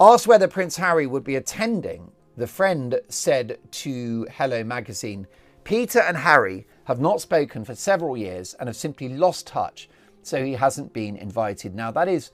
Asked whether Prince Harry would be attending, the friend said to Hello Magazine, "Peter and Harry have not spoken for several years and have simply lost touch, so he hasn't been invited." Now that is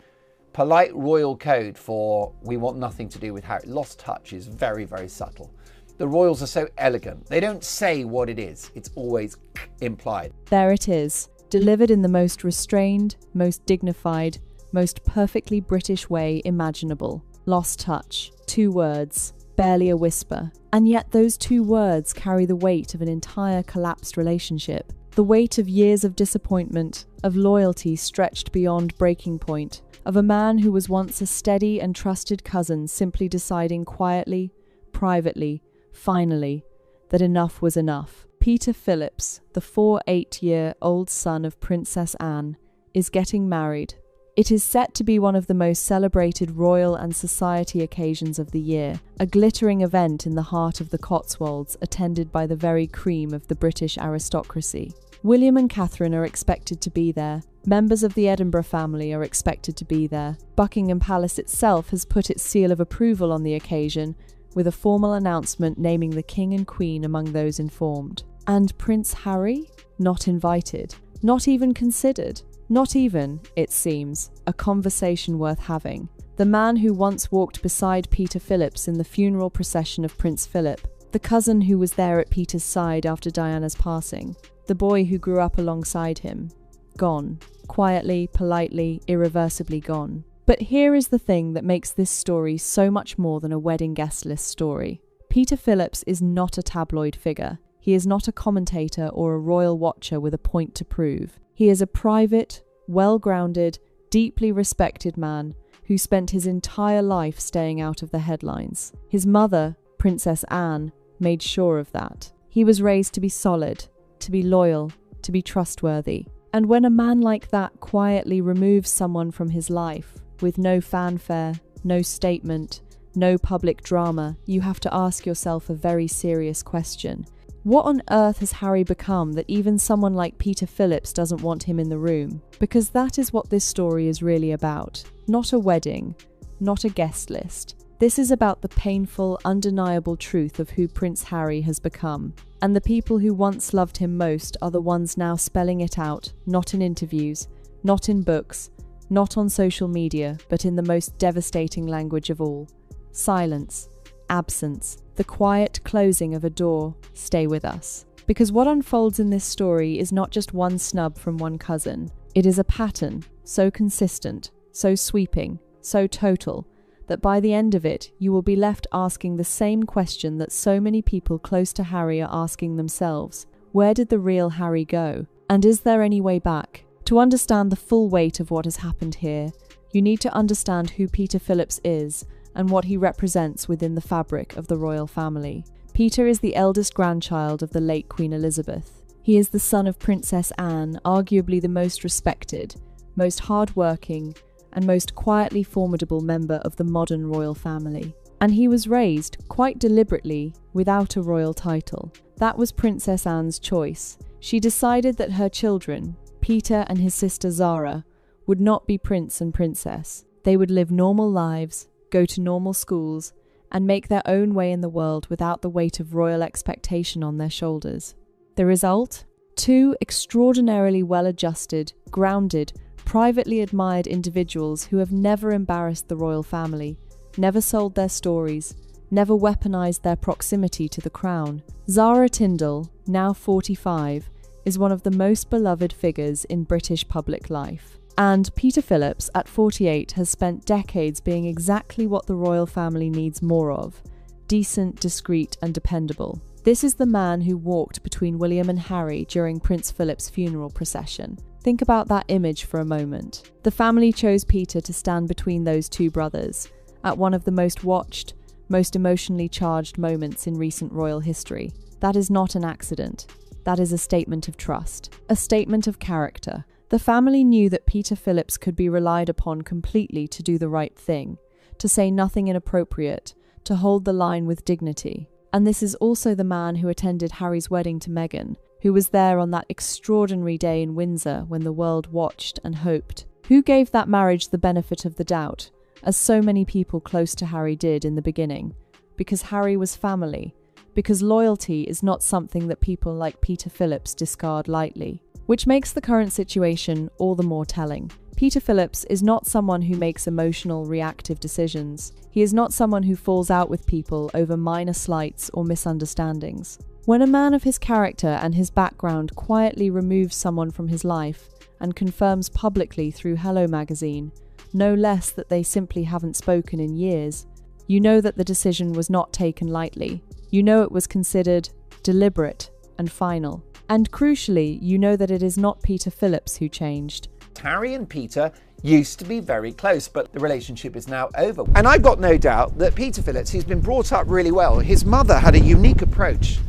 polite royal code for we want nothing to do with Harry. Lost touch is very, very subtle. The royals are so elegant. They don't say what it is. It's always implied. There it is, delivered in the most restrained, most dignified, most perfectly British way imaginable. Lost touch. 2 words. Barely a whisper. And yet those 2 words carry the weight of an entire collapsed relationship. The weight of years of disappointment, of loyalty stretched beyond breaking point, of a man who was once a steady and trusted cousin simply deciding quietly, privately, finally, that enough was enough. Peter Phillips, the 8-year-old son of Princess Anne, is getting married. It is set to be one of the most celebrated royal and society occasions of the year, a glittering event in the heart of the Cotswolds, attended by the very cream of the British aristocracy. William and Catherine are expected to be there. Members of the Edinburgh family are expected to be there. Buckingham Palace itself has put its seal of approval on the occasion, with a formal announcement naming the King and Queen among those informed. And Prince Harry? Not invited. Not even considered. Not even, it seems, a conversation worth having. The man who once walked beside Peter Phillips in the funeral procession of Prince Philip, the cousin who was there at Peter's side after Diana's passing, the boy who grew up alongside him. Gone. Quietly, politely, irreversibly gone. But here is the thing that makes this story so much more than a wedding guest list story. Peter Phillips is not a tabloid figure. He is not a commentator or a royal watcher with a point to prove. He is a private, well-grounded, deeply respected man who spent his entire life staying out of the headlines. His mother, Princess Anne, made sure of that. He was raised to be solid, to be loyal, to be trustworthy. And when a man like that quietly removes someone from his life, with no fanfare, no statement, no public drama, you have to ask yourself a very serious question. What on earth has Harry become that even someone like Peter Phillips doesn't want him in the room? Because that is what this story is really about. Not a wedding, not a guest list. This is about the painful, undeniable truth of who Prince Harry has become. And the people who once loved him most are the ones now spelling it out, not in interviews, not in books, not on social media, but in the most devastating language of all. Silence. Absence. The quiet closing of a door. Stay with us. Because what unfolds in this story is not just one snub from one cousin. It is a pattern, so consistent, so sweeping, so total, that by the end of it, you will be left asking the same question that so many people close to Harry are asking themselves. Where did the real Harry go? And is there any way back? To understand the full weight of what has happened here, you need to understand who Peter Phillips is and what he represents within the fabric of the royal family. Peter is the eldest grandchild of the late Queen Elizabeth. He is the son of Princess Anne, arguably the most respected, most hard-working, and most quietly formidable member of the modern royal family. And he was raised, quite deliberately, without a royal title. That was Princess Anne's choice. She decided that her children, Peter and his sister Zara, would not be prince and princess. They would live normal lives, go to normal schools, and make their own way in the world without the weight of royal expectation on their shoulders. The result? 2 extraordinarily well-adjusted, grounded, privately admired individuals who have never embarrassed the royal family, never sold their stories, never weaponized their proximity to the crown. Zara Tindall, now 45, is one of the most beloved figures in British public life. And Peter Phillips, at 48, has spent decades being exactly what the royal family needs more of: decent, discreet, and dependable. This is the man who walked between William and Harry during Prince Philip's funeral procession. Think about that image for a moment. The family chose Peter to stand between those 2 brothers, at one of the most watched, most emotionally charged moments in recent royal history. That is not an accident. That is a statement of trust, a statement of character. The family knew that Peter Phillips could be relied upon completely to do the right thing, to say nothing inappropriate, to hold the line with dignity. And this is also the man who attended Harry's wedding to Meghan, who was there on that extraordinary day in Windsor when the world watched and hoped. Who gave that marriage the benefit of the doubt, as so many people close to Harry did in the beginning, because Harry was family, because loyalty is not something that people like Peter Phillips discard lightly. Which makes the current situation all the more telling. Peter Phillips is not someone who makes emotional, reactive decisions. He is not someone who falls out with people over minor slights or misunderstandings. When a man of his character and his background quietly removes someone from his life and confirms publicly through Hello magazine, no less that they simply haven't spoken in years, you know that the decision was not taken lightly. You know it was considered deliberate and final. And crucially, you know that it is not Peter Phillips who changed. Harry and Peter used to be very close, but the relationship is now over. And I've got no doubt that Peter Phillips, who's been brought up really well, his mother had a unique approach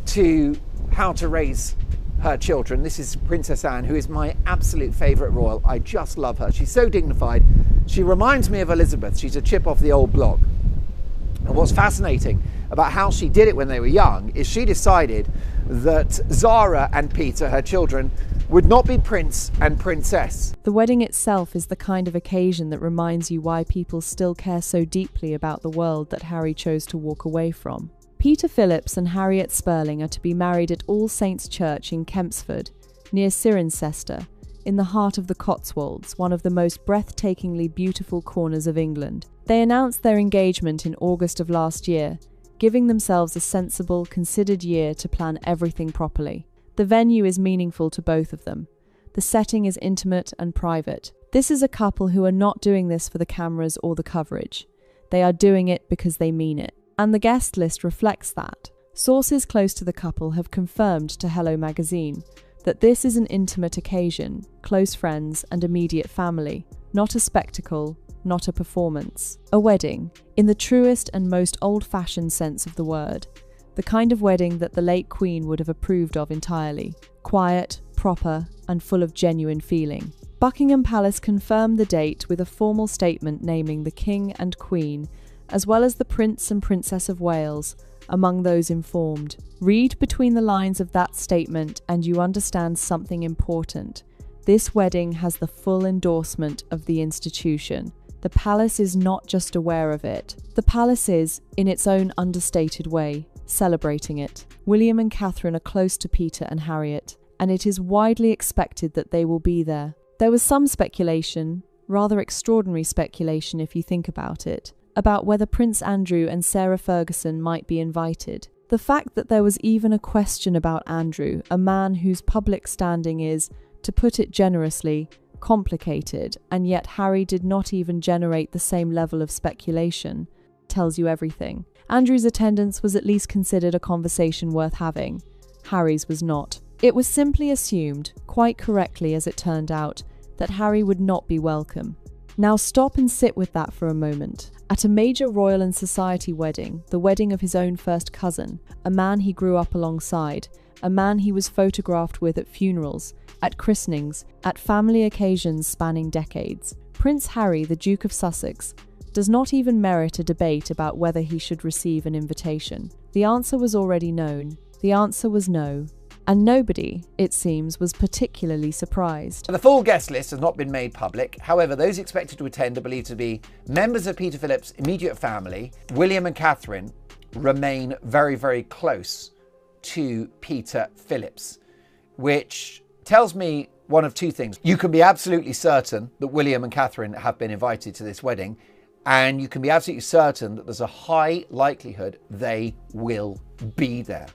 to how to raise her children. This is Princess Anne, who is my absolute favourite royal. I just love her. She's so dignified. She reminds me of Elizabeth. She's a chip off the old block. And what's fascinating about how she did it when they were young is she decided that Zara and Peter, her children, would not be prince and princess. The wedding itself is the kind of occasion that reminds you why people still care so deeply about the world that Harry chose to walk away from. Peter Phillips and Harriet Spurling are to be married at All Saints Church in Kempsford, near Cirencester, in the heart of the Cotswolds, one of the most breathtakingly beautiful corners of England. They announced their engagement in August of last year, giving themselves a sensible, considered year to plan everything properly. The venue is meaningful to both of them. The setting is intimate and private. This is a couple who are not doing this for the cameras or the coverage. They are doing it because they mean it. And the guest list reflects that. Sources close to the couple have confirmed to Hello magazine that this is an intimate occasion, close friends and immediate family, not a spectacle, not a performance. A wedding, in the truest and most old-fashioned sense of the word. The kind of wedding that the late Queen would have approved of entirely. Quiet, proper, and full of genuine feeling. Buckingham Palace confirmed the date with a formal statement naming the King and Queen, as well as the Prince and Princess of Wales, among those informed. Read between the lines of that statement and you understand something important. This wedding has the full endorsement of the institution. The palace is not just aware of it. The palace is, in its own understated way, celebrating it. William and Catherine are close to Peter and Harriet, and it is widely expected that they will be there. There was some speculation, rather extraordinary speculation if you think about it, about whether Prince Andrew and Sarah Ferguson might be invited. The fact that there was even a question about Andrew, a man whose public standing is, to put it generously, complicated, and yet Harry did not even generate the same level of speculation, tells you everything. Andrew's attendance was at least considered a conversation worth having. Harry's was not. It was simply assumed, quite correctly as it turned out, that Harry would not be welcome. Now stop and sit with that for a moment. At a major royal and society wedding, the wedding of his own first cousin, a man he grew up alongside, a man he was photographed with at funerals, at christenings, at family occasions spanning decades, Prince Harry, the Duke of Sussex, does not even merit a debate about whether he should receive an invitation. The answer was already known. The answer was no. And nobody, it seems, was particularly surprised. The full guest list has not been made public. However, those expected to attend are believed to be members of Peter Phillips' immediate family. William and Catherine remain very, very close to Peter Phillips, which tells me one of two things. You can be absolutely certain that William and Catherine have been invited to this wedding, and you can be absolutely certain that there's a high likelihood they will be there.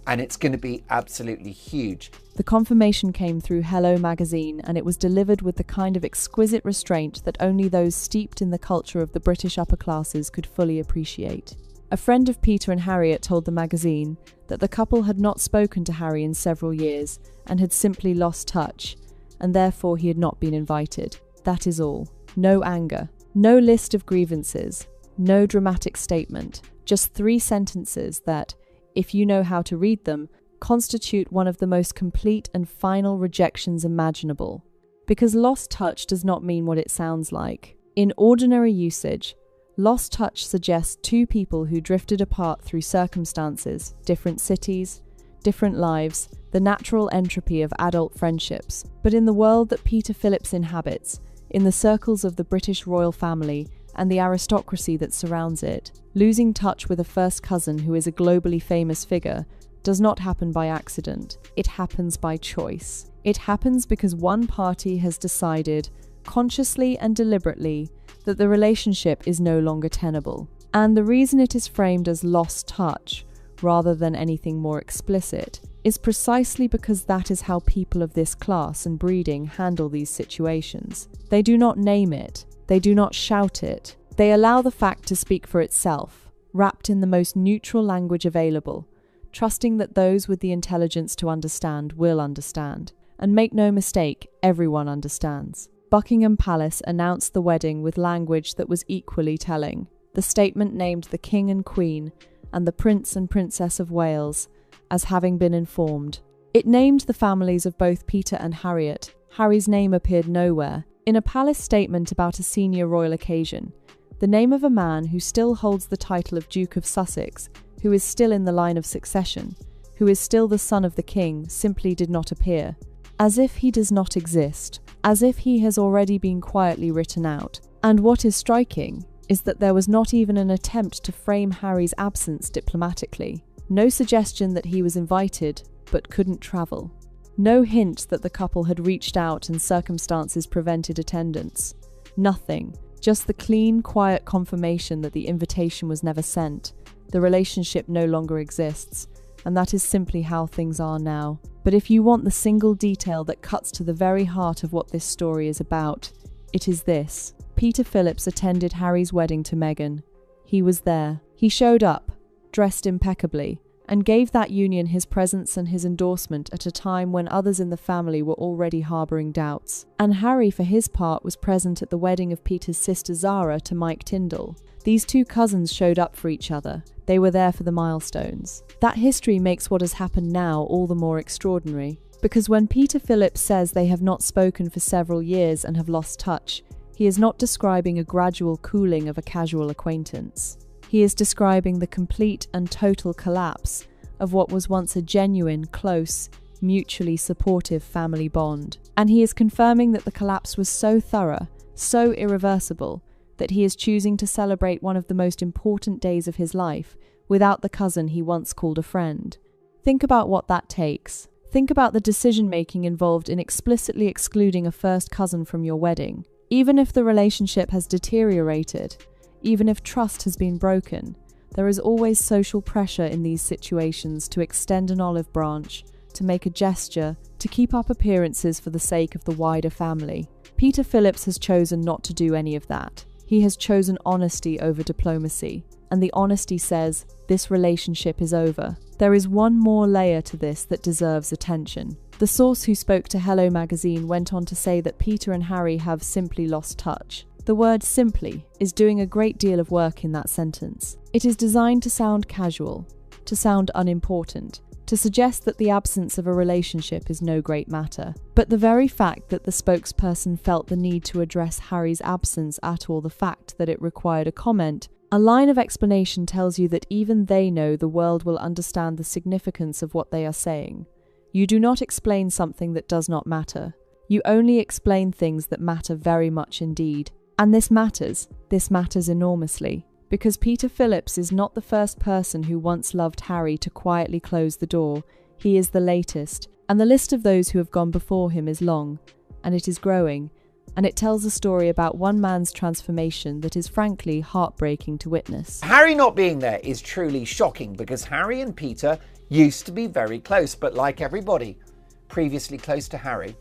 And it's going to be absolutely huge. The confirmation came through Hello magazine, and it was delivered with the kind of exquisite restraint that only those steeped in the culture of the British upper classes could fully appreciate. A friend of Peter and Harriet told the magazine that the couple had not spoken to Harry in several years and had simply lost touch, and therefore he had not been invited. That is all. No anger. No list of grievances. No dramatic statement. Just 3 sentences that, if you know how to read them, constitute one of the most complete and final rejections imaginable. Because lost touch does not mean what it sounds like. In ordinary usage, lost touch suggests 2 people who drifted apart through circumstances, different cities, different lives, the natural entropy of adult friendships. But in the world that Peter Phillips inhabits, in the circles of the British royal family and the aristocracy that surrounds it. Losing touch with a first cousin who is a globally famous figure does not happen by accident. It happens by choice. It happens because one party has decided, consciously and deliberately, that the relationship is no longer tenable. And the reason it is framed as lost touch, rather than anything more explicit, is precisely because that is how people of this class and breeding handle these situations. They do not name it. They do not shout it. They allow the fact to speak for itself, wrapped in the most neutral language available, trusting that those with the intelligence to understand will understand. And make no mistake, everyone understands. Buckingham Palace announced the wedding with language that was equally telling. The statement named the King and Queen and the Prince and Princess of Wales as having been informed. It named the families of both Peter and Harriet. Harry's name appeared nowhere. In a palace statement about a senior royal occasion, the name of a man who still holds the title of Duke of Sussex, who is still in the line of succession, who is still the son of the king, simply did not appear. As if he does not exist, as if he has already been quietly written out. And what is striking is that there was not even an attempt to frame Harry's absence diplomatically. No suggestion that he was invited but couldn't travel. No hint that the couple had reached out and circumstances prevented attendance. Nothing. Just the clean, quiet confirmation that the invitation was never sent. The relationship no longer exists, and that is simply how things are now. But if you want the single detail that cuts to the very heart of what this story is about, it is this. Peter Phillips attended Harry's wedding to Meghan. He was there. He showed up, dressed impeccably, and gave that union his presence and his endorsement at a time when others in the family were already harbouring doubts. And Harry, for his part, was present at the wedding of Peter's sister Zara to Mike Tyndall. These two cousins showed up for each other. They were there for the milestones. That history makes what has happened now all the more extraordinary. Because when Peter Phillips says they have not spoken for several years and have lost touch, he is not describing a gradual cooling of a casual acquaintance. He is describing the complete and total collapse of what was once a genuine, close, mutually supportive family bond. And he is confirming that the collapse was so thorough, so irreversible, that he is choosing to celebrate one of the most important days of his life without the cousin he once called a friend. Think about what that takes. Think about the decision-making involved in explicitly excluding a first cousin from your wedding. Even if the relationship has deteriorated, even if trust has been broken, there is always social pressure in these situations to extend an olive branch, to make a gesture, to keep up appearances for the sake of the wider family. Peter Phillips has chosen not to do any of that. He has chosen honesty over diplomacy, and the honesty says, this relationship is over. There is one more layer to this that deserves attention. The source who spoke to Hello Magazine went on to say that Peter and Harry have simply lost touch. The word simply is doing a great deal of work in that sentence. It is designed to sound casual, to sound unimportant, to suggest that the absence of a relationship is no great matter. But the very fact that the spokesperson felt the need to address Harry's absence at all, the fact that it required a comment, a line of explanation tells you that even they know the world will understand the significance of what they are saying. You do not explain something that does not matter. You only explain things that matter very much indeed. And this matters enormously, because Peter Phillips is not the first person who once loved Harry to quietly close the door. He is the latest, and the list of those who have gone before him is long, and it is growing, and it tells a story about one man's transformation that is frankly heartbreaking to witness. Harry not being there is truly shocking, because Harry and Peter used to be very close, but like everybody previously close to Harry,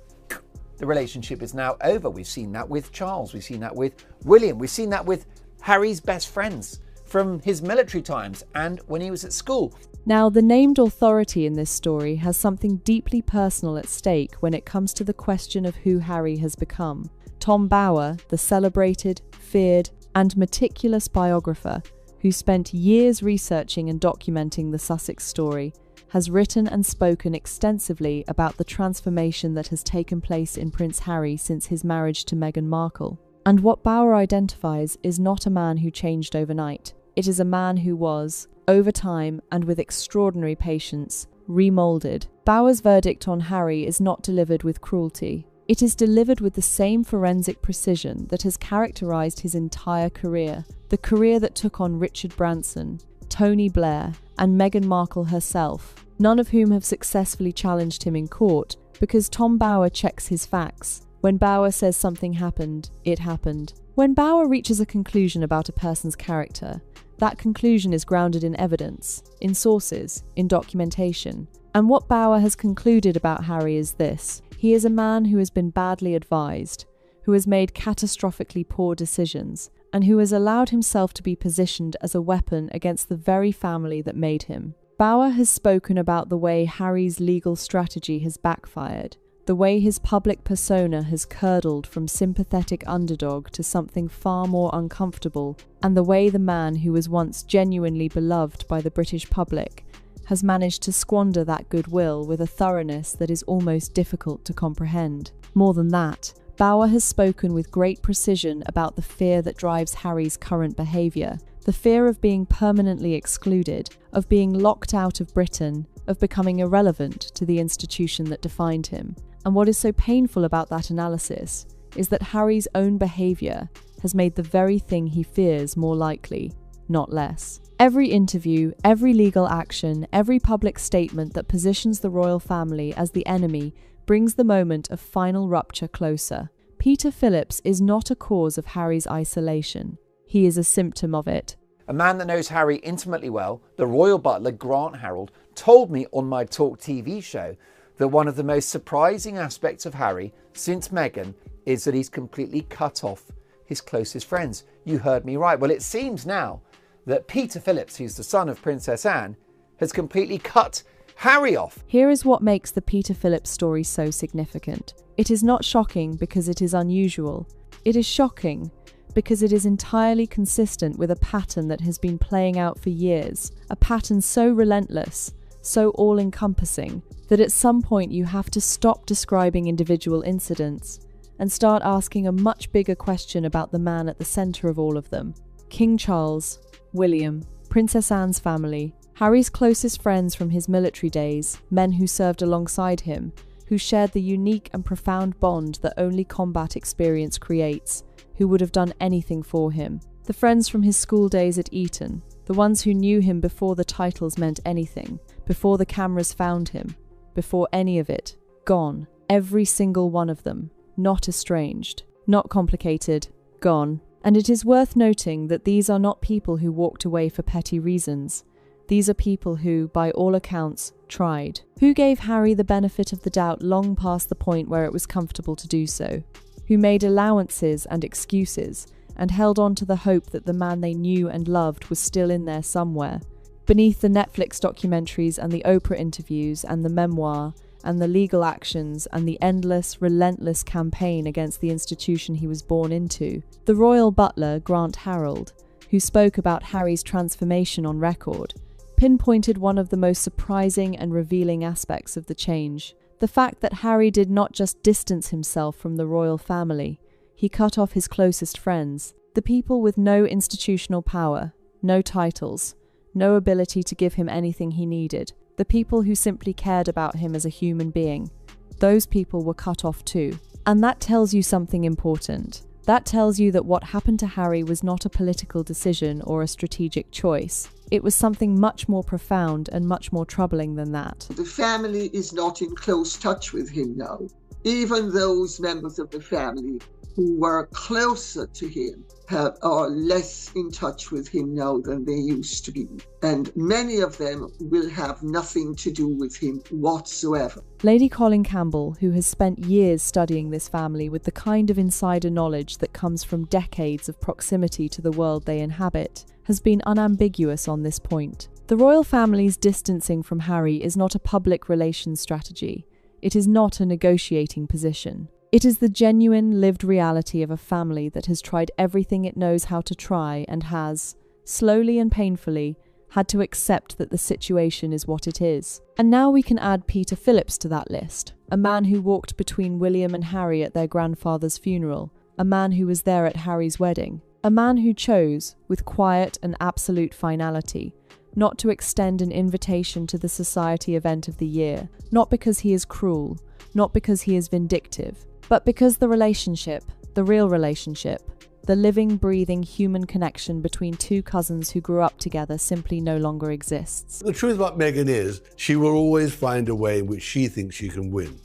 the relationship is now over. We've seen that with Charles, we've seen that with William, we've seen that with Harry's best friends from his military times and when he was at school. Now, the named authority in this story has something deeply personal at stake when it comes to the question of who Harry has become. Tom Bower, the celebrated, feared, and meticulous biographer who spent years researching and documenting the Sussex story, has written and spoken extensively about the transformation that has taken place in Prince Harry since his marriage to Meghan Markle. And what Bower identifies is not a man who changed overnight. It is a man who was, over time and with extraordinary patience, remoulded. Bower's verdict on Harry is not delivered with cruelty. It is delivered with the same forensic precision that has characterized his entire career, the career that took on Richard Branson, Tony Blair, and Meghan Markle herself, none of whom have successfully challenged him in court, because Tom Bower checks his facts. When Bower says something happened, it happened. When Bower reaches a conclusion about a person's character, that conclusion is grounded in evidence, in sources, in documentation. And what Bower has concluded about Harry is this: he is a man who has been badly advised, who has made catastrophically poor decisions, and who has allowed himself to be positioned as a weapon against the very family that made him. Bower has spoken about the way Harry's legal strategy has backfired, the way his public persona has curdled from sympathetic underdog to something far more uncomfortable, and the way the man who was once genuinely beloved by the British public has managed to squander that goodwill with a thoroughness that is almost difficult to comprehend. More than that, Bower has spoken with great precision about the fear that drives Harry's current behaviour, the fear of being permanently excluded, of being locked out of Britain, of becoming irrelevant to the institution that defined him. And what is so painful about that analysis is that Harry's own behaviour has made the very thing he fears more likely, not less. Every interview, every legal action, every public statement that positions the royal family as the enemy brings the moment of final rupture closer. Peter Phillips is not a cause of Harry's isolation. He is a symptom of it. A man that knows Harry intimately well, the royal butler Grant Harold, told me on my Talk TV show that one of the most surprising aspects of Harry since Meghan is that he's completely cut off his closest friends. You heard me right. Well, it seems now that Peter Phillips, who's the son of Princess Anne, has completely cut Harry off. Here is what makes the Peter Phillips story so significant. It is not shocking because it is unusual. It is shocking because it is entirely consistent with a pattern that has been playing out for years, a pattern so relentless, so all-encompassing, that at some point you have to stop describing individual incidents and start asking a much bigger question about the man at the centre of all of them. King Charles, William, Princess Anne's family, Harry's closest friends from his military days, men who served alongside him, who shared the unique and profound bond that only combat experience creates, who would have done anything for him. The friends from his school days at Eton, the ones who knew him before the titles meant anything, before the cameras found him, before any of it, gone. Every single one of them, not estranged, not complicated, gone. And it is worth noting that these are not people who walked away for petty reasons. These are people who, by all accounts, tried. Who gave Harry the benefit of the doubt long past the point where it was comfortable to do so. Who made allowances and excuses, and held on to the hope that the man they knew and loved was still in there somewhere. Beneath the Netflix documentaries and the Oprah interviews and the memoir and the legal actions and the endless, relentless campaign against the institution he was born into, the royal butler, Grant Harold, who spoke about Harry's transformation on record, pinpointed one of the most surprising and revealing aspects of the change. The fact that Harry did not just distance himself from the royal family, he cut off his closest friends, the people with no institutional power, no titles, no ability to give him anything he needed, the people who simply cared about him as a human being. Those people were cut off too. And that tells you something important. That tells you that what happened to Harry was not a political decision or a strategic choice. It was something much more profound and much more troubling than that. The family is not in close touch with him now. Even those members of the family who were closer to him are less in touch with him now than they used to be. And many of them will have nothing to do with him whatsoever. Lady Colin Campbell, who has spent years studying this family with the kind of insider knowledge that comes from decades of proximity to the world they inhabit, has been unambiguous on this point. The royal family's distancing from Harry is not a public relations strategy. It is not a negotiating position. It is the genuine, lived reality of a family that has tried everything it knows how to try and has, slowly and painfully, had to accept that the situation is what it is. And now we can add Peter Phillips to that list, a man who walked between William and Harry at their grandfather's funeral, a man who was there at Harry's wedding, a man who chose, with quiet and absolute finality, not to extend an invitation to the society event of the year, not because he is cruel, not because he is vindictive, but because the relationship, the real relationship, the living, breathing human connection between two cousins who grew up together simply no longer exists. The truth about Meghan is she will always find a way in which she thinks she can win.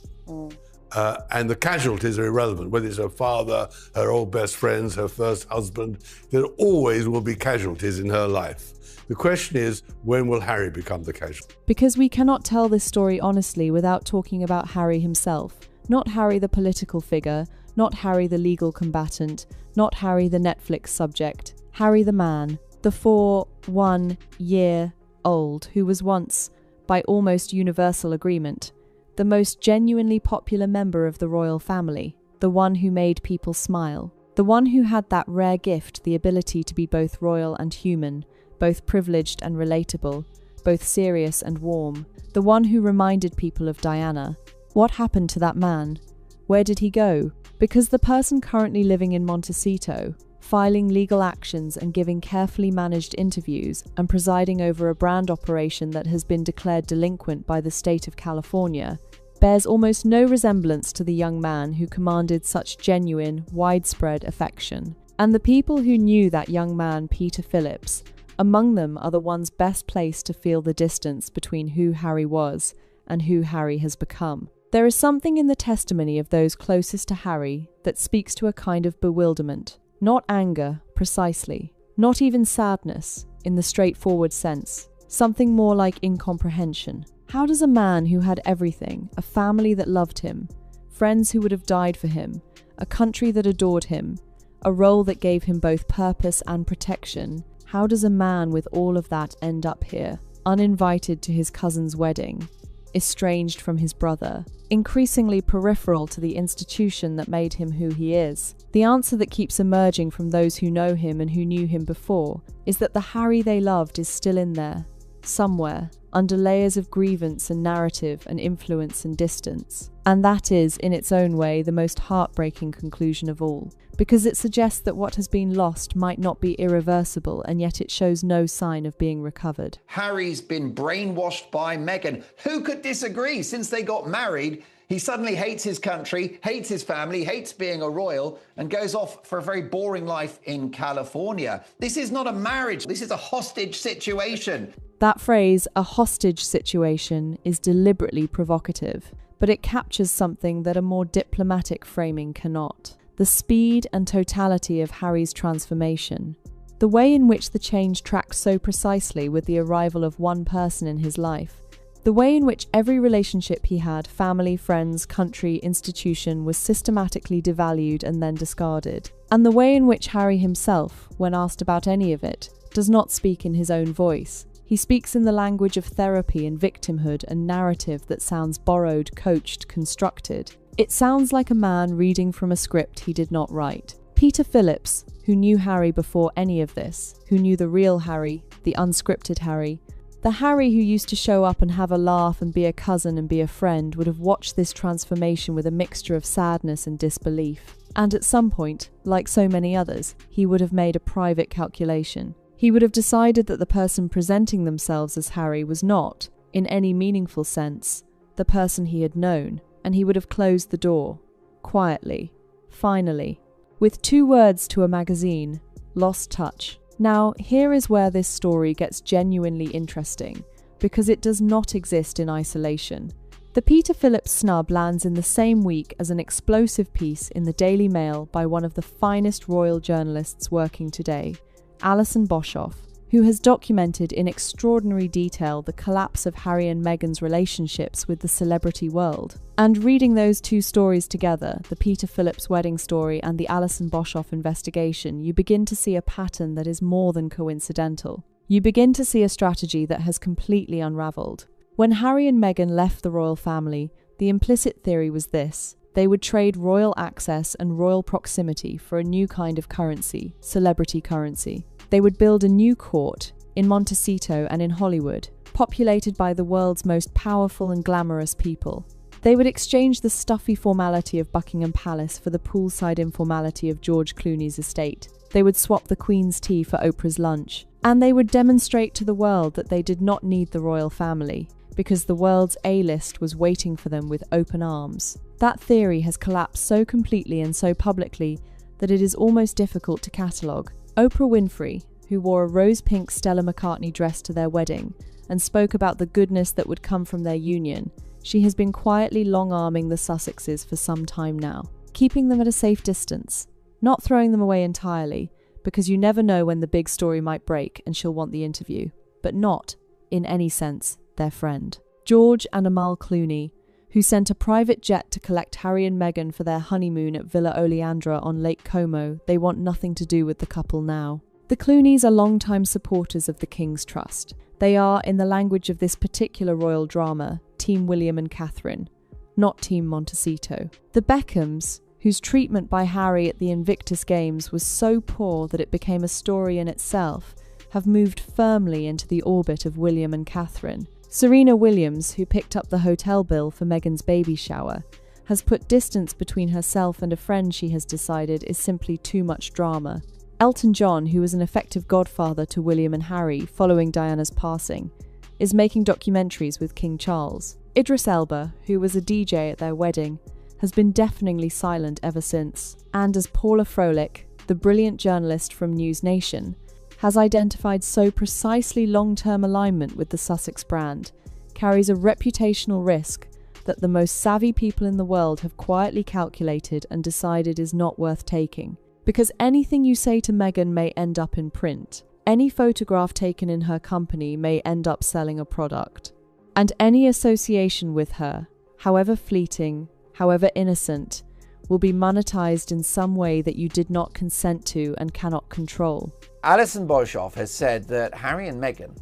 And the casualties are irrelevant, whether it's her father, her old best friends, her first husband. There always will be casualties in her life. The question is, when will Harry become the casualty? Because we cannot tell this story honestly without talking about Harry himself. Not Harry the political figure, not Harry the legal combatant, not Harry the Netflix subject. Harry the man, the 4-1-year-old who was once, by almost universal agreement, the most genuinely popular member of the royal family, the one who made people smile, the one who had that rare gift, the ability to be both royal and human, both privileged and relatable, both serious and warm, the one who reminded people of Diana. What happened to that man? Where did he go? Because the person currently living in Montecito, filing legal actions and giving carefully managed interviews and presiding over a brand operation that has been declared delinquent by the state of California, bears almost no resemblance to the young man who commanded such genuine, widespread affection. And the people who knew that young man, Peter Phillips, among them are the ones best placed to feel the distance between who Harry was and who Harry has become. There is something in the testimony of those closest to Harry that speaks to a kind of bewilderment. Not anger, precisely. Not even sadness, in the straightforward sense. Something more like incomprehension. How does a man who had everything, a family that loved him, friends who would have died for him, a country that adored him, a role that gave him both purpose and protection, how does a man with all of that end up here, uninvited to his cousin's wedding, estranged from his brother, increasingly peripheral to the institution that made him who he is? The answer that keeps emerging from those who know him and who knew him before is that the Harry they loved is still in there, somewhere, under layers of grievance and narrative and influence and distance. And that is, in its own way, the most heartbreaking conclusion of all, because it suggests that what has been lost might not be irreversible, and yet it shows no sign of being recovered. Harry's been brainwashed by Meghan. Who could disagree? Since they got married, he suddenly hates his country, hates his family, hates being a royal, and goes off for a very boring life in California. This is not a marriage. This is a hostage situation. That phrase, a hostage situation, is deliberately provocative, but it captures something that a more diplomatic framing cannot. The speed and totality of Harry's transformation. The way in which the change tracked so precisely with the arrival of one person in his life. The way in which every relationship he had, family, friends, country, institution, was systematically devalued and then discarded. And the way in which Harry himself, when asked about any of it, does not speak in his own voice. He speaks in the language of therapy and victimhood and narrative that sounds borrowed, coached, constructed. It sounds like a man reading from a script he did not write. Peter Phillips, who knew Harry before any of this, who knew the real Harry, the unscripted Harry, the Harry who used to show up and have a laugh and be a cousin and be a friend, would have watched this transformation with a mixture of sadness and disbelief. And at some point, like so many others, he would have made a private calculation. He would have decided that the person presenting themselves as Harry was not, in any meaningful sense, the person he had known, and he would have closed the door, quietly, finally, with 2 words to a magazine: lost touch. Now, here is where this story gets genuinely interesting, because it does not exist in isolation. The Peter Phillips snub lands in the same week as an explosive piece in the Daily Mail by one of the finest royal journalists working today, Alison Boshoff, who has documented in extraordinary detail the collapse of Harry and Meghan's relationships with the celebrity world. And reading those 2 stories together, the Peter Phillips wedding story and the Alison Boshoff investigation, you begin to see a pattern that is more than coincidental. You begin to see a strategy that has completely unraveled. When Harry and Meghan left the royal family, the implicit theory was this: they would trade royal access and royal proximity for a new kind of currency, celebrity currency. They would build a new court in Montecito and in Hollywood, populated by the world's most powerful and glamorous people. They would exchange the stuffy formality of Buckingham Palace for the poolside informality of George Clooney's estate. They would swap the Queen's tea for Oprah's lunch. And they would demonstrate to the world that they did not need the royal family, because the world's A-list was waiting for them with open arms. That theory has collapsed so completely and so publicly that it is almost difficult to catalogue. Oprah Winfrey, who wore a rose-pink Stella McCartney dress to their wedding and spoke about the goodness that would come from their union, she has been quietly long-arming the Sussexes for some time now, keeping them at a safe distance, not throwing them away entirely, because you never know when the big story might break and she'll want the interview, but not, in any sense, their friend. George and Amal Clooney, who sent a private jet to collect Harry and Meghan for their honeymoon at Villa Oleandra on Lake Como, they want nothing to do with the couple now. The Clooneys are longtime supporters of the King's Trust. They are, in the language of this particular royal drama, Team William and Catherine, not Team Montecito. The Beckhams, whose treatment by Harry at the Invictus Games was so poor that it became a story in itself, have moved firmly into the orbit of William and Catherine. Serena Williams, who picked up the hotel bill for Meghan's baby shower, has put distance between herself and a friend she has decided is simply too much drama. Elton John, who was an effective godfather to William and Harry following Diana's passing, is making documentaries with King Charles. Idris Elba, who was a DJ at their wedding, has been deafeningly silent ever since. And as Paula Froelich, the brilliant journalist from News Nation, has identified so precisely long-term alignment with the Sussex brand, carries a reputational risk that the most savvy people in the world have quietly calculated and decided is not worth taking. Because anything you say to Meghan may end up in print. Any photograph taken in her company may end up selling a product. And any association with her, however fleeting, however innocent, will be monetized in some way that you did not consent to and cannot control. Alison Boshoff has said that Harry and Meghan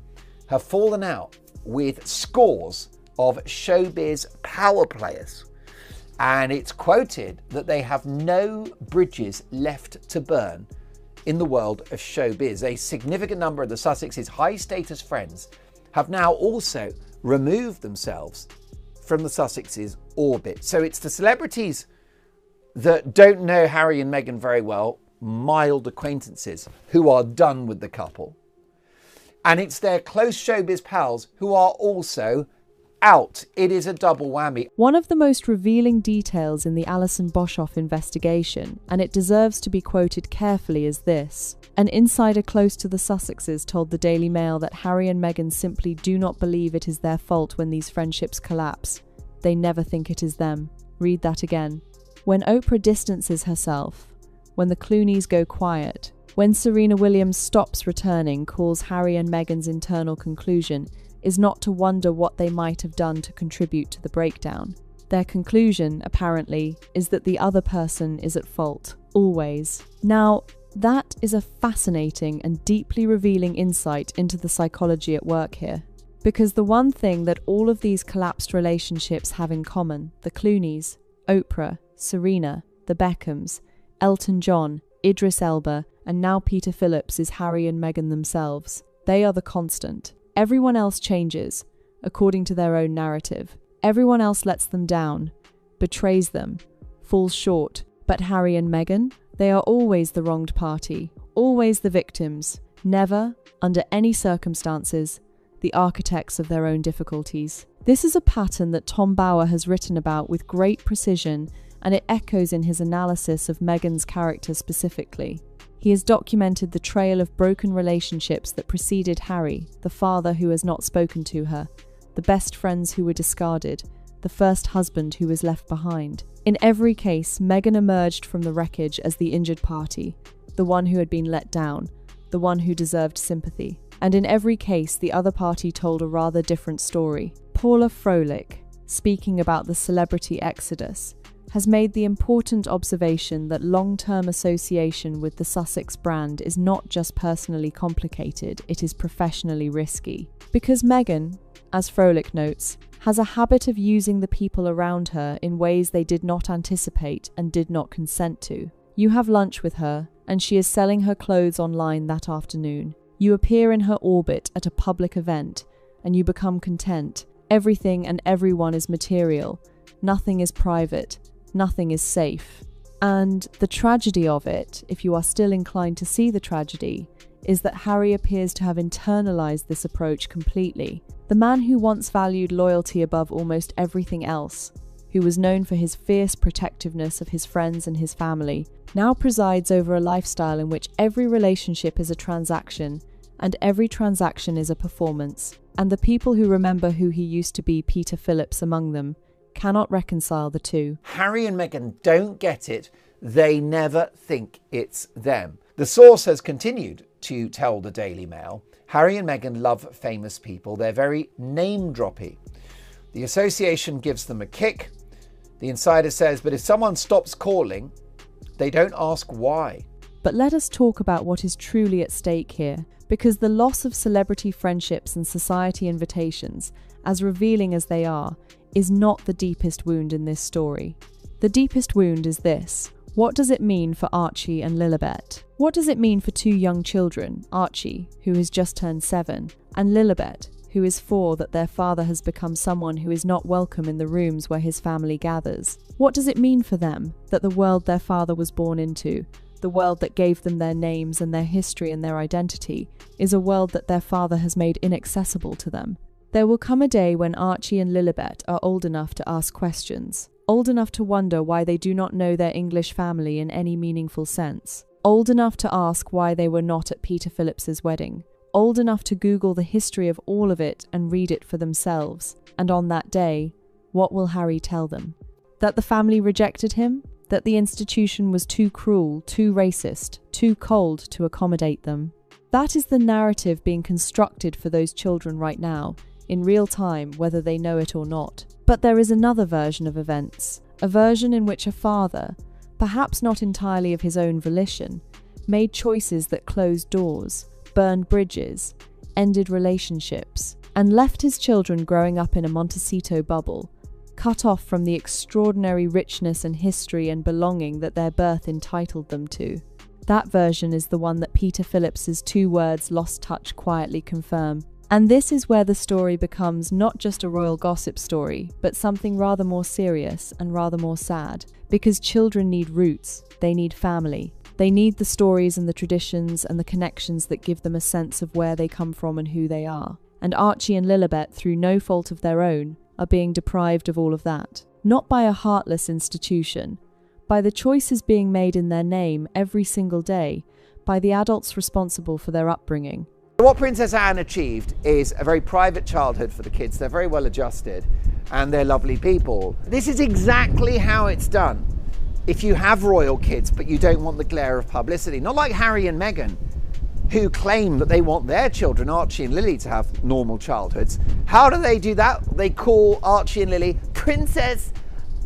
have fallen out with scores of showbiz power players. And it's quoted that they have no bridges left to burn in the world of showbiz. A significant number of the Sussexes' high-status friends have now also removed themselves from the Sussexes' orbit. So it's the celebrities that don't know Harry and Meghan very well, mild acquaintances, who are done with the couple. And it's their close showbiz pals who are also out. It is a double whammy. One of the most revealing details in the Alison Boshoff investigation, and it deserves to be quoted carefully, is this. An insider close to the Sussexes told the Daily Mail that Harry and Meghan simply do not believe it is their fault when these friendships collapse. They never think it is them. Read that again. When Oprah distances herself, when the Clooneys go quiet, when Serena Williams stops returning, calls Harry and Meghan's internal conclusion is not to wonder what they might have done to contribute to the breakdown. Their conclusion, apparently, is that the other person is at fault, always. Now, that is a fascinating and deeply revealing insight into the psychology at work here. Because the one thing that all of these collapsed relationships have in common, the Clooneys, Oprah, Serena, the Beckhams, Elton John, Idris Elba, and now Peter Phillips, is Harry and Meghan themselves. They are the constant. Everyone else changes, according to their own narrative. Everyone else lets them down, betrays them, falls short. But Harry and Meghan, they are always the wronged party, always the victims, never, under any circumstances, the architects of their own difficulties. This is a pattern that Tom Bauer has written about with great precision, and it echoes in his analysis of Meghan's character specifically. He has documented the trail of broken relationships that preceded Harry, the father who has not spoken to her, the best friends who were discarded, the first husband who was left behind. In every case, Meghan emerged from the wreckage as the injured party, the one who had been let down, the one who deserved sympathy. And in every case, the other party told a rather different story. Paula Froelich, speaking about the celebrity exodus, has made the important observation that long-term association with the Sussex brand is not just personally complicated, it is professionally risky. Because Meghan, as Froelich notes, has a habit of using the people around her in ways they did not anticipate and did not consent to. You have lunch with her, and she is selling her clothes online that afternoon. You appear in her orbit at a public event, and you become content. Everything and everyone is material. Nothing is private. Nothing is safe. And the tragedy of it, if you are still inclined to see the tragedy, is that Harry appears to have internalized this approach completely. The man who once valued loyalty above almost everything else, who was known for his fierce protectiveness of his friends and his family, now presides over a lifestyle in which every relationship is a transaction, and every transaction is a performance. And the people who remember who he used to be, Peter Phillips among them, cannot reconcile the two. Harry and Meghan don't get it. They never think it's them. The source has continued to tell the Daily Mail, Harry and Meghan love famous people. They're very name-droppy. The association gives them a kick. The insider says, but if someone stops calling, they don't ask why. But let us talk about what is truly at stake here, because the loss of celebrity friendships and society invitations, as revealing as they are, is not the deepest wound in this story. The deepest wound is this. What does it mean for Archie and Lilibet? What does it mean for two young children, Archie, who has just turned 7, and Lilibet, who is 4, that their father has become someone who is not welcome in the rooms where his family gathers? What does it mean for them that the world their father was born into, the world that gave them their names and their history and their identity, is a world that their father has made inaccessible to them? There will come a day when Archie and Lilibet are old enough to ask questions, old enough to wonder why they do not know their English family in any meaningful sense, old enough to ask why they were not at Peter Phillips's wedding, old enough to Google the history of all of it and read it for themselves. And on that day, what will Harry tell them? That the family rejected him? That the institution was too cruel, too racist, too cold to accommodate them? That is the narrative being constructed for those children right now, in real time, whether they know it or not. But there is another version of events, a version in which a father, perhaps not entirely of his own volition, made choices that closed doors, burned bridges, ended relationships, and left his children growing up in a Montecito bubble, cut off from the extraordinary richness and history and belonging that their birth entitled them to. That version is the one that Peter Phillips's 2 words lost touch quietly confirm. And this is where the story becomes not just a royal gossip story, but something rather more serious and rather more sad. Because children need roots, they need family. They need the stories and the traditions and the connections that give them a sense of where they come from and who they are. And Archie and Lilibet, through no fault of their own, are being deprived of all of that. Not by a heartless institution, by the choices being made in their name every single day, by the adults responsible for their upbringing. What Princess Anne achieved is a very private childhood for the kids. They're very well adjusted and they're lovely people. This is exactly how it's done. If you have royal kids, but you don't want the glare of publicity, not like Harry and Meghan, who claim that they want their children, Archie and Lily, to have normal childhoods. How do they do that? They call Archie and Lily Princess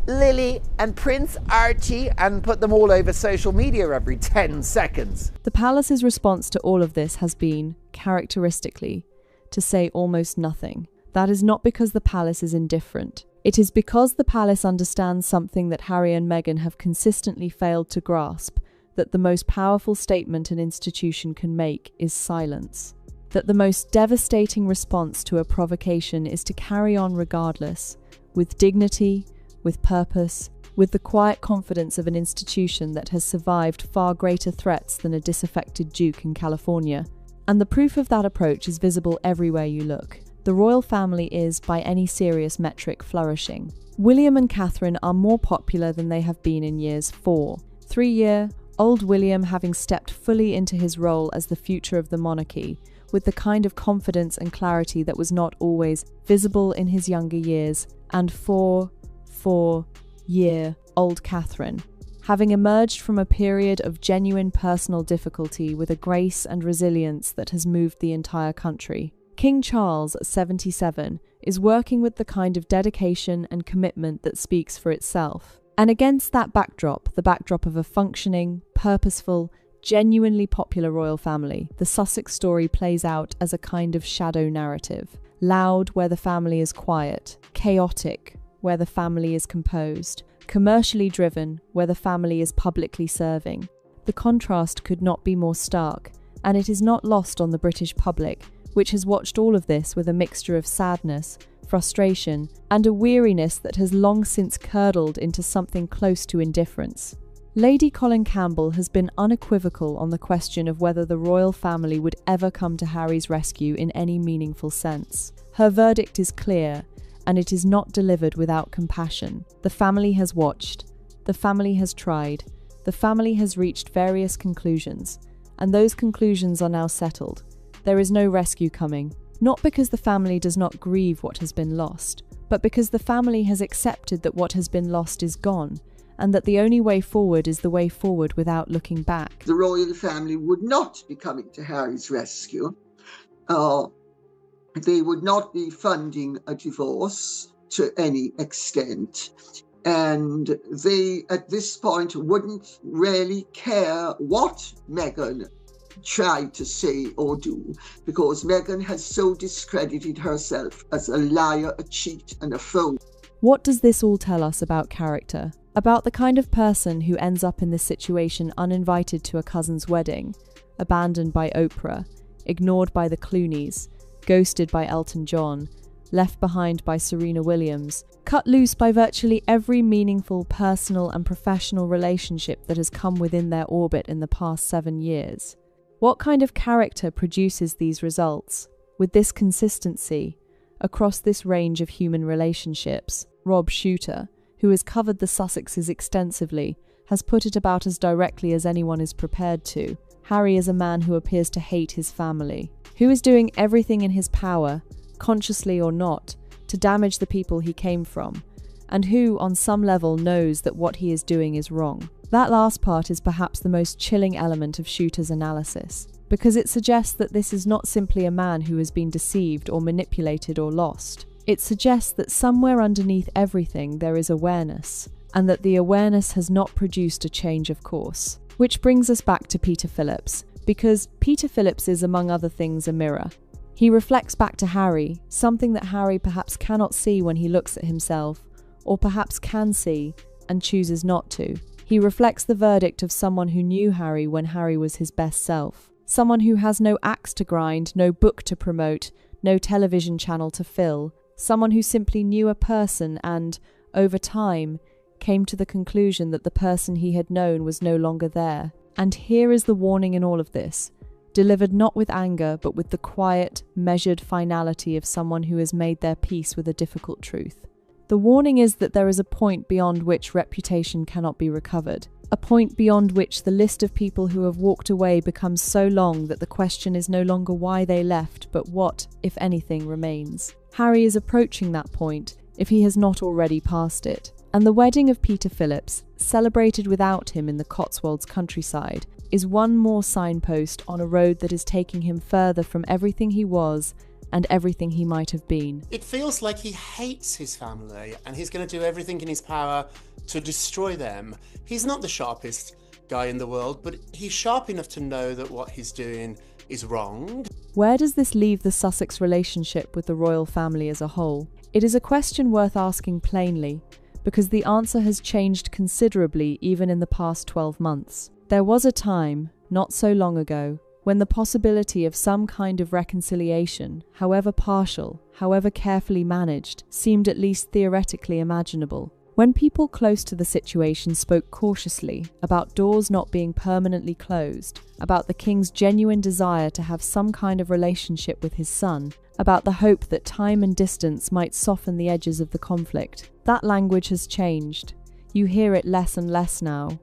Lily and Prince Archie and put them all over social media every 10 seconds. The palace's response to all of this has been, characteristically, to say almost nothing. That is not because the palace is indifferent. It is because the palace understands something that Harry and Meghan have consistently failed to grasp, that the most powerful statement an institution can make is silence. That the most devastating response to a provocation is to carry on regardless, with dignity, with purpose, with the quiet confidence of an institution that has survived far greater threats than a disaffected duke in California. And the proof of that approach is visible everywhere you look. The royal family is, by any serious metric, flourishing. William and Catherine are more popular than they have been in years 4. 3-year-old William having stepped fully into his role as the future of the monarchy, with the kind of confidence and clarity that was not always visible in his younger years, and 4-year-old Catherine, having emerged from a period of genuine personal difficulty with a grace and resilience that has moved the entire country. King Charles, 77, is working with the kind of dedication and commitment that speaks for itself. And against that backdrop, the backdrop of a functioning, purposeful, genuinely popular royal family, the Sussex story plays out as a kind of shadow narrative. Loud where the family is quiet, chaotic where the family is composed, commercially driven where the family is publicly serving. The contrast could not be more stark, and it is not lost on the British public, which has watched all of this with a mixture of sadness, frustration, and a weariness that has long since curdled into something close to indifference. Lady Colin Campbell has been unequivocal on the question of whether the royal family would ever come to Harry's rescue in any meaningful sense. Her verdict is clear, and it is not delivered without compassion. The family has watched. The family has tried. The family has reached various conclusions, and those conclusions are now settled. There is no rescue coming, not because the family does not grieve what has been lost, but because the family has accepted that what has been lost is gone, and that the only way forward is the way forward without looking back. The royal family would not be coming to Harry's rescue. They would not be funding a divorce to any extent. And they, at this point, wouldn't really care what Meghan tried to say or do, because Meghan has so discredited herself as a liar, a cheat, and a fool. What does this all tell us about character? About the kind of person who ends up in this situation uninvited to a cousin's wedding, abandoned by Oprah, ignored by the Clooneys, ghosted by Elton John, left behind by Serena Williams, cut loose by virtually every meaningful personal and professional relationship that has come within their orbit in the past 7 years. What kind of character produces these results, with this consistency, across this range of human relationships? Rob Shuter, who has covered the Sussexes extensively, has put it about as directly as anyone is prepared to. Harry is a man who appears to hate his family, who is doing everything in his power, consciously or not, to damage the people he came from, and who, on some level, knows that what he is doing is wrong. That last part is perhaps the most chilling element of Shuter's analysis, because it suggests that this is not simply a man who has been deceived or manipulated or lost. It suggests that somewhere underneath everything there is awareness, and that the awareness has not produced a change of course. Which brings us back to Peter Phillips, because Peter Phillips is, among other things, a mirror. He reflects back to Harry, something that Harry perhaps cannot see when he looks at himself, or perhaps can see and chooses not to. He reflects the verdict of someone who knew Harry when Harry was his best self. Someone who has no axe to grind, no book to promote, no television channel to fill. Someone who simply knew a person and, over time, came to the conclusion that the person he had known was no longer there. And here is the warning in all of this, delivered not with anger, but with the quiet, measured finality of someone who has made their peace with a difficult truth. The warning is that there is a point beyond which reputation cannot be recovered, a point beyond which the list of people who have walked away becomes so long that the question is no longer why they left, but what, if anything, remains. Harry is approaching that point, if he has not already passed it. And the wedding of Peter Phillips, celebrated without him in the Cotswolds countryside, is one more signpost on a road that is taking him further from everything he was and everything he might have been. It feels like he hates his family and he's going to do everything in his power to destroy them. He's not the sharpest guy in the world, but he's sharp enough to know that what he's doing is wrong. Where does this leave the Sussex relationship with the royal family as a whole? It is a question worth asking plainly, because the answer has changed considerably even in the past 12 months. There was a time, not so long ago, when the possibility of some kind of reconciliation, however partial, however carefully managed, seemed at least theoretically imaginable. When people close to the situation spoke cautiously about doors not being permanently closed, about the king's genuine desire to have some kind of relationship with his son, about the hope that time and distance might soften the edges of the conflict, that language has changed. You hear it less and less now.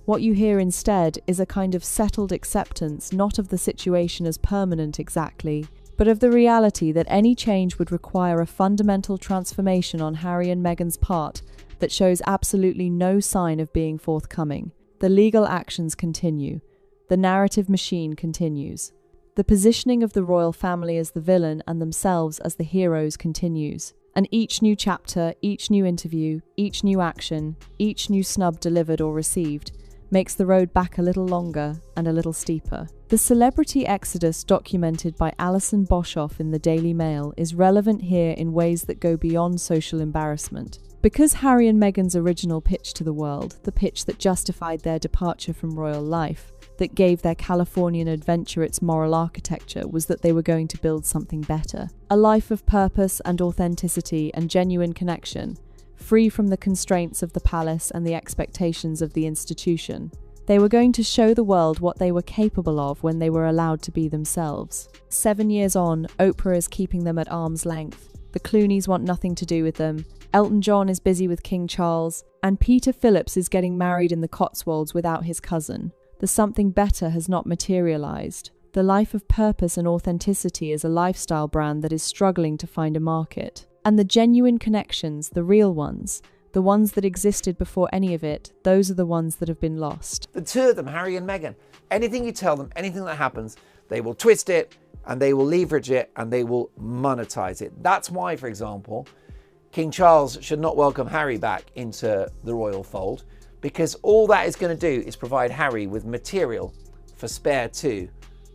What you hear instead is a kind of settled acceptance not of the situation as permanent exactly, but of the reality that any change would require a fundamental transformation on Harry and Meghan's part that shows absolutely no sign of being forthcoming. The legal actions continue. The narrative machine continues. The positioning of the royal family as the villain and themselves as the heroes continues. And each new chapter, each new interview, each new action, each new snub delivered or received makes the road back a little longer and a little steeper. The celebrity exodus documented by Alison Boshoff in the Daily Mail is relevant here in ways that go beyond social embarrassment. Because Harry and Meghan's original pitch to the world, the pitch that justified their departure from royal life, that gave their Californian adventure its moral architecture, was that they were going to build something better. A life of purpose and authenticity and genuine connection, free from the constraints of the palace and the expectations of the institution. They were going to show the world what they were capable of when they were allowed to be themselves. 7 years on, Oprah is keeping them at arm's length. The Clooneys want nothing to do with them. Elton John is busy with King Charles, and Peter Phillips is getting married in the Cotswolds without his cousin. The something better has not materialized. The life of purpose and authenticity is a lifestyle brand that is struggling to find a market. And the genuine connections, the real ones, the ones that existed before any of it, those are the ones that have been lost. The two of them, Harry and Meghan, anything you tell them, anything that happens, they will twist it and they will leverage it and they will monetize it. That's why, for example, King Charles should not welcome Harry back into the royal fold, because all that is going to do is provide Harry with material for Spare 2,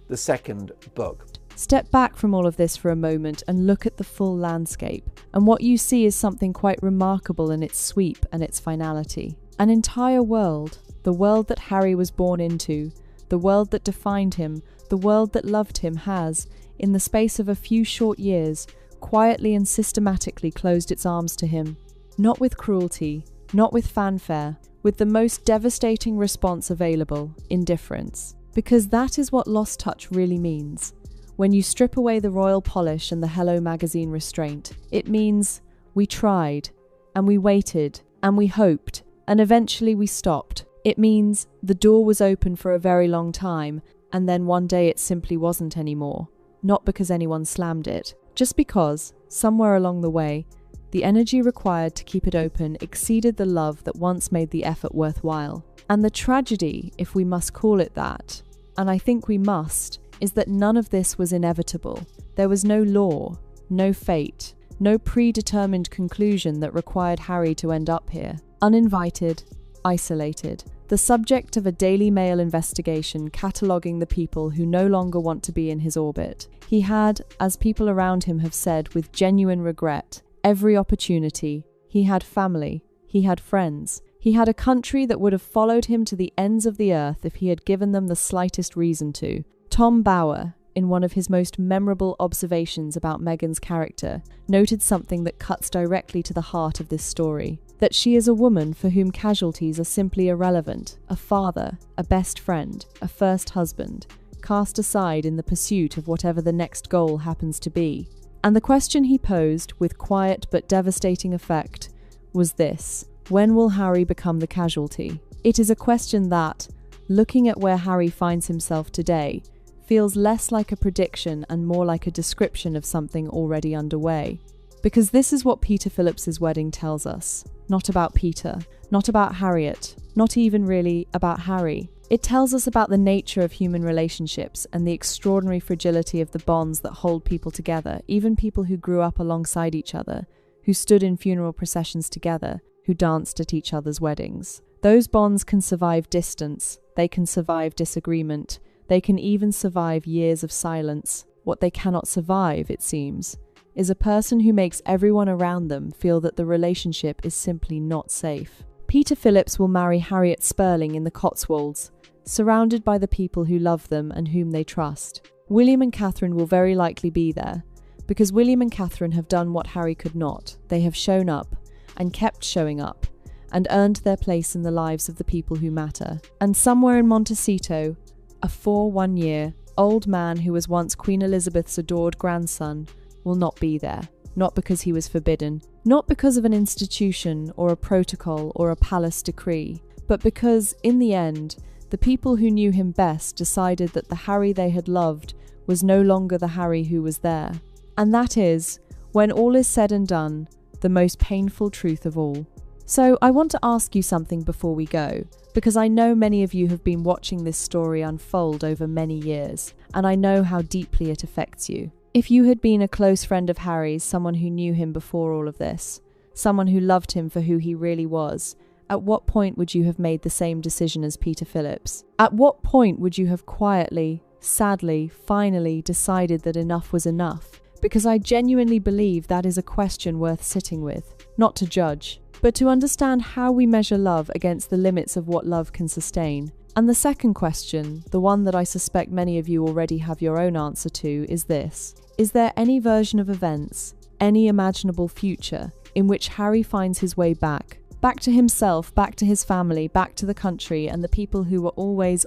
the second book. Step back from all of this for a moment and look at the full landscape, and what you see is something quite remarkable in its sweep and its finality. An entire world, the world that Harry was born into, the world that defined him, the world that loved him has, in the space of a few short years, quietly and systematically closed its arms to him. Not with cruelty, not with fanfare, with the most devastating response available, indifference. Because that is what lost touch really means. When you strip away the royal polish and the Hello magazine restraint, it means we tried, and we waited, and we hoped, and eventually we stopped. It means the door was open for a very long time, and then one day it simply wasn't anymore. Not because anyone slammed it, just because, somewhere along the way, the energy required to keep it open exceeded the love that once made the effort worthwhile. And the tragedy, if we must call it that, and I think we must, is that none of this was inevitable. There was no law, no fate, no predetermined conclusion that required Harry to end up here. Uninvited, isolated, the subject of a Daily Mail investigation cataloguing the people who no longer want to be in his orbit. He had, as people around him have said with genuine regret, every opportunity. He had family, he had friends, he had a country that would have followed him to the ends of the earth if he had given them the slightest reason to. Tom Bower, in one of his most memorable observations about Meghan's character, noted something that cuts directly to the heart of this story. That she is a woman for whom casualties are simply irrelevant, a father, a best friend, a first husband, cast aside in the pursuit of whatever the next goal happens to be. And the question he posed, with quiet but devastating effect, was this: when will Harry become the casualty? It is a question that, looking at where Harry finds himself today, feels less like a prediction and more like a description of something already underway. Because this is what Peter Phillips's wedding tells us. Not about Peter, not about Harriet, not even really about Harry. It tells us about the nature of human relationships and the extraordinary fragility of the bonds that hold people together, even people who grew up alongside each other, who stood in funeral processions together, who danced at each other's weddings. Those bonds can survive distance, they can survive disagreement, they can even survive years of silence. What they cannot survive, it seems, is a person who makes everyone around them feel that the relationship is simply not safe. Peter Phillips will marry Harriet Spurling in the Cotswolds, surrounded by the people who love them and whom they trust. William and Catherine will very likely be there, because William and Catherine have done what Harry could not. They have shown up, and kept showing up, and earned their place in the lives of the people who matter. And somewhere in Montecito, a 41-year-old man who was once Queen Elizabeth's adored grandson will not be there. Not because he was forbidden, not because of an institution or a protocol or a palace decree, but because, in the end, the people who knew him best decided that the Harry they had loved was no longer the Harry who was there. And that is, when all is said and done, the most painful truth of all. So I want to ask you something before we go, because I know many of you have been watching this story unfold over many years, and I know how deeply it affects you. If you had been a close friend of Harry's, someone who knew him before all of this, someone who loved him for who he really was, at what point would you have made the same decision as Peter Phillips? At what point would you have quietly, sadly, finally decided that enough was enough? Because I genuinely believe that is a question worth sitting with, not to judge, but to understand how we measure love against the limits of what love can sustain. And the second question, the one that I suspect many of you already have your own answer to, is this: is there any version of events, any imaginable future, in which Harry finds his way back to himself, back to his family, back to the country and the people who were always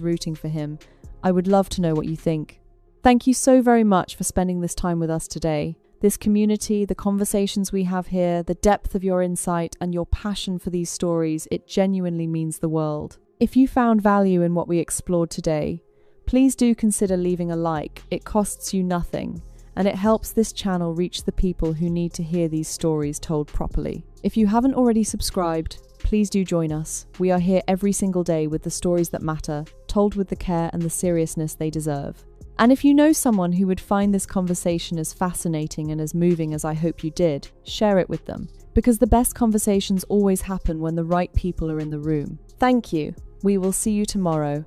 rooting for him. I would love to know what you think. Thank you so very much for spending this time with us today. This community, the conversations we have here, the depth of your insight and your passion for these stories, it genuinely means the world. If you found value in what we explored today, please do consider leaving a like. It costs you nothing, and it helps this channel reach the people who need to hear these stories told properly. If you haven't already subscribed, please do join us. We are here every single day with the stories that matter, told with the care and the seriousness they deserve. And if you know someone who would find this conversation as fascinating and as moving as I hope you did, share it with them, because the best conversations always happen when the right people are in the room. Thank you. We will see you tomorrow.